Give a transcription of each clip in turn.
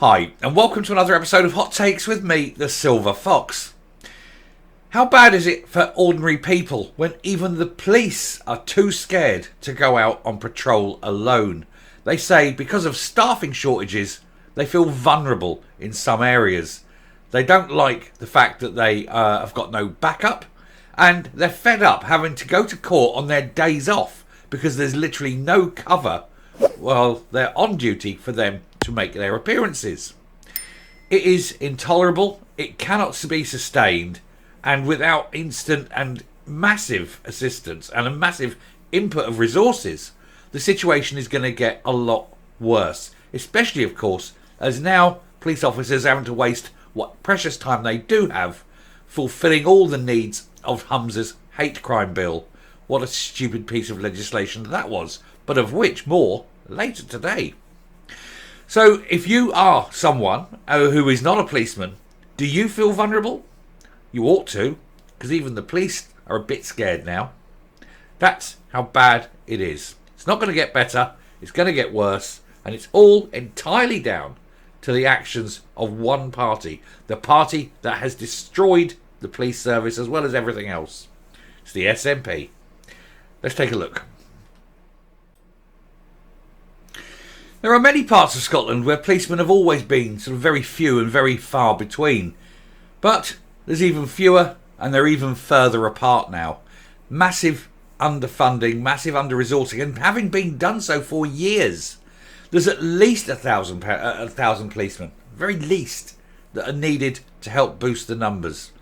Hi, and welcome to another episode of Hot Takes with me, the Silver Fox. How bad is it for ordinary people when even the police are too scared to go out on patrol alone? They say because of staffing shortages, they feel vulnerable in some areas. They don't like the fact that they have got no backup, and they're fed up having to go to court on their days off because there's literally no cover while they're on duty for them to make their appearances. It is intolerable, it cannot be sustained, and without instant and massive assistance and a massive input of resources, the situation is going to get a lot worse, especially of course as now police officers are having to waste what precious time they do have fulfilling all the needs of Humza's hate crime bill. What a stupid piece of legislation that was, but of which more later today. So if you are someone who is not a policeman, do you feel vulnerable? You ought to, because even the police are a bit scared now. That's how bad it is. It's not going to get better, it's going to get worse, and it's all entirely down to the actions of one party, the party that has destroyed the police service as well as everything else. It's the SNP. Let's take a look. There are many parts of Scotland where policemen have always been sort of very few and very far between. But there's even fewer and they're even further apart now. Massive underfunding, massive under-resourcing, and having been done so for years. There's at least 1,000 policemen, very least, that are needed to help boost the numbers.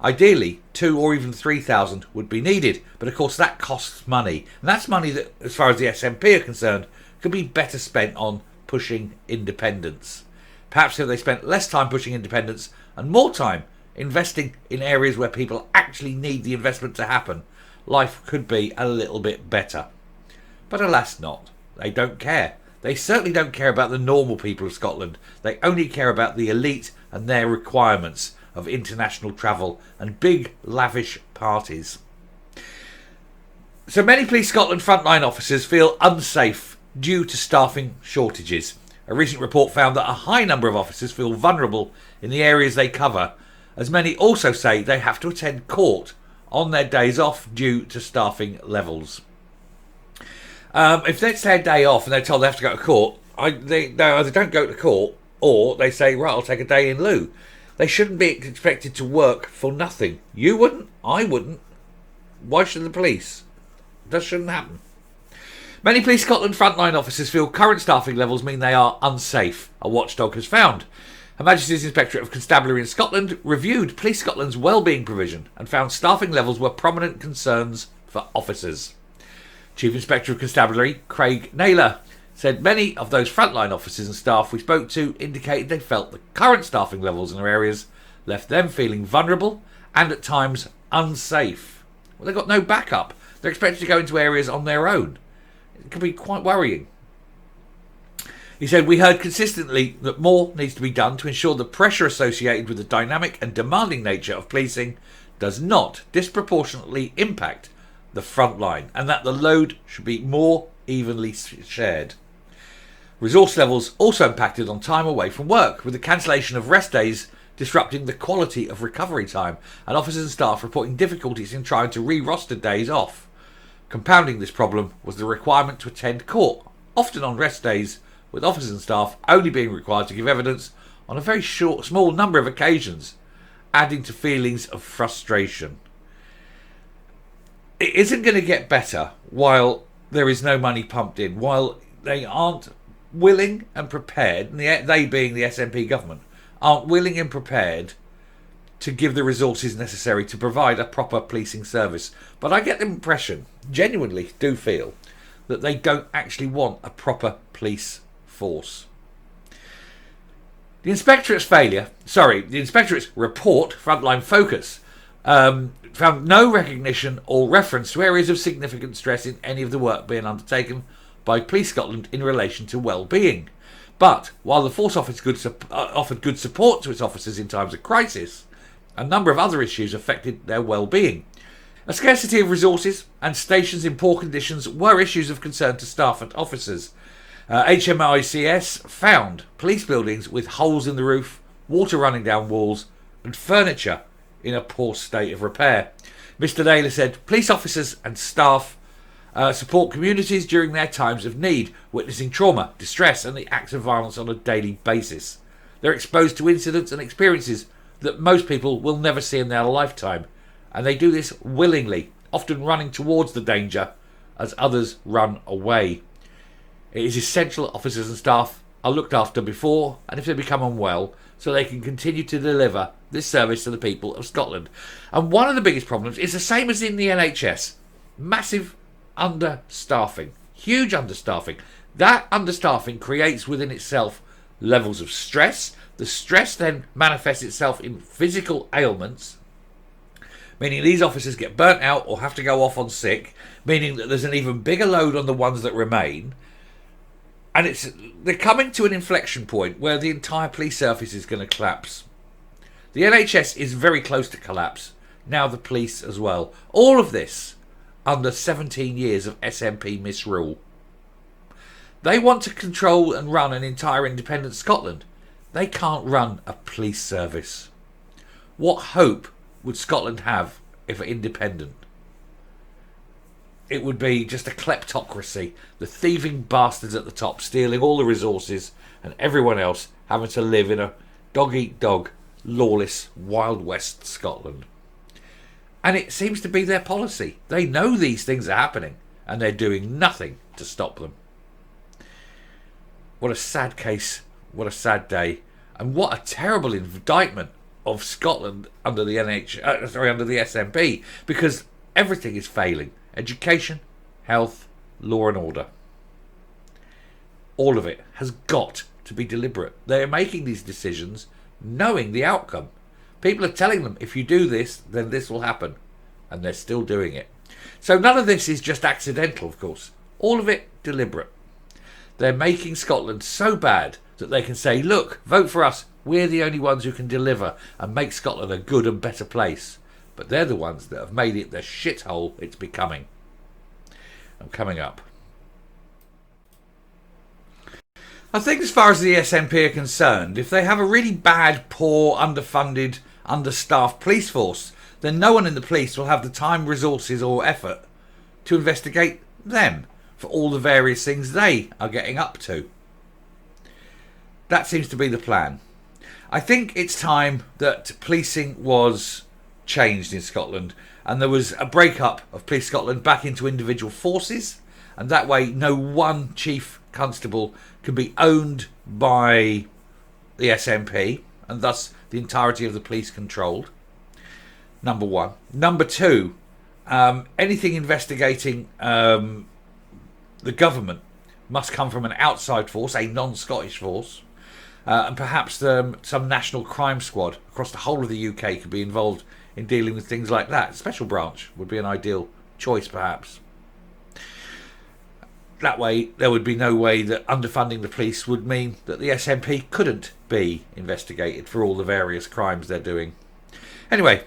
Ideally, 2,000 or even 3,000 would be needed, but of course that costs money. And that's money that, as far as the SNP are concerned, could be better spent on pushing independence. Perhaps if they spent less time pushing independence and more time investing in areas where people actually need the investment to happen, life could be a little bit better. But alas not. They don't care. They certainly don't care about the normal people of Scotland. They only care about the elite and their requirements of international travel and big lavish parties. So many Police Scotland frontline officers feel unsafe due to staffing shortages. A recent report found that a high number of officers feel vulnerable in the areas they cover, as many also say they have to attend court on their days off due to staffing levels. If it's their day off and they're told they have to go to court, they either don't go to court or they say, right, I'll take a day in lieu. They shouldn't be expected to work for nothing. You wouldn't, I wouldn't. Why should the police? That shouldn't happen. Many Police Scotland frontline officers feel current staffing levels mean they are unsafe, a watchdog has found. Her Majesty's Inspectorate of Constabulary in Scotland reviewed Police Scotland's wellbeing provision and found staffing levels were prominent concerns for officers. Chief Inspector of Constabulary Craig Naylor said many of those frontline officers and staff we spoke to indicated they felt the current staffing levels in their areas left them feeling vulnerable and at times unsafe. Well, they've got no backup. They're expected to go into areas on their own. It can be quite worrying. He said, we heard consistently that more needs to be done to ensure the pressure associated with the dynamic and demanding nature of policing does not disproportionately impact the front line and that the load should be more evenly shared. Resource levels also impacted on time away from work, with the cancellation of rest days disrupting the quality of recovery time and officers and staff reporting difficulties in trying to re-roster days off. Compounding this problem was the requirement to attend court, often on rest days, with officers and staff only being required to give evidence on a very small number of occasions, adding to feelings of frustration. It isn't going to get better while there is no money pumped in, while they aren't willing and prepared, and they being the SNP government, aren't willing and prepared to give the resources necessary to provide a proper policing service. But I get the impression, genuinely do feel, that they don't actually want a proper police force. The Inspectorate's report, Frontline Focus, found no recognition or reference to areas of significant stress in any of the work being undertaken by Police Scotland in relation to well-being. But while the force offered good support to its officers in times of crisis, a number of other issues affected their well-being. A scarcity of resources and stations in poor conditions were issues of concern to staff and officers. HMICS found police buildings with holes in the roof, water running down walls, and furniture in a poor state of repair. Mr. Naylor said police officers and staff support communities during their times of need, witnessing trauma, distress, and the acts of violence on a daily basis. They're exposed to incidents and experiences that most people will never see in their lifetime, and they do this willingly, often running towards the danger as others run away. It is essential officers and staff are looked after before and if they become unwell, so they can continue to deliver this service to the people of Scotland. And one of the biggest problems is the same as in the NHS. Massive understaffing. Huge understaffing. That understaffing creates within itself levels of stress. The stress then manifests itself in physical ailments, meaning these officers get burnt out or have to go off on sick, meaning that there's an even bigger load on the ones that remain. And they're coming to an inflection point where the entire police service is going to collapse. The NHS is very close to collapse. Now the police as well. All of this under 17 years of SNP misrule. They want to control and run an entire independent Scotland. They can't run a police service. What hope would Scotland have if independent? It would be just a kleptocracy, the thieving bastards at the top stealing all the resources and everyone else having to live in a dog-eat-dog, lawless, Wild West Scotland. And it seems to be their policy. They know these things are happening and they're doing nothing to stop them. What a sad case, what a sad day, and what a terrible indictment of Scotland under the under the SNP, because everything is failing. Education, health, law and order. All of it has got to be deliberate. They are making these decisions knowing the outcome. People are telling them, if you do this, then this will happen. And they're still doing it. So none of this is just accidental, of course. All of it deliberate. They're making Scotland so bad that they can say, look, vote for us. We're the only ones who can deliver and make Scotland a good and better place. But they're the ones that have made it the shithole it's becoming. And coming up, I think as far as the SNP are concerned, if they have a really bad, poor, underfunded, understaffed police force, then no one in the police will have the time, resources or effort to investigate them for all the various things they are getting up to. That seems to be the plan. I think it's time that policing was changed in Scotland and there was a breakup of Police Scotland back into individual forces, and that way no one chief constable can be owned by the SNP and thus the entirety of the police controlled. Number one. Number two, anything investigating the government must come from an outside force, a non-Scottish force, and perhaps some national crime squad across the whole of the UK could be involved in dealing with things like that. Special branch would be an ideal choice, perhaps. That way, there would be no way that underfunding the police would mean that the SNP couldn't be investigated for all the various crimes they're doing. Anyway,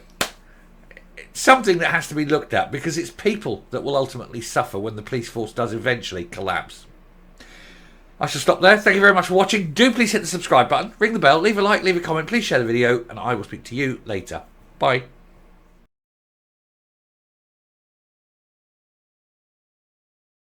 it's something that has to be looked at because it's people that will ultimately suffer when the police force does eventually collapse. I shall stop there. Thank you very much for watching. Do please hit the subscribe button, ring the bell, leave a like, leave a comment, please share the video, and I will speak to you later. Bye.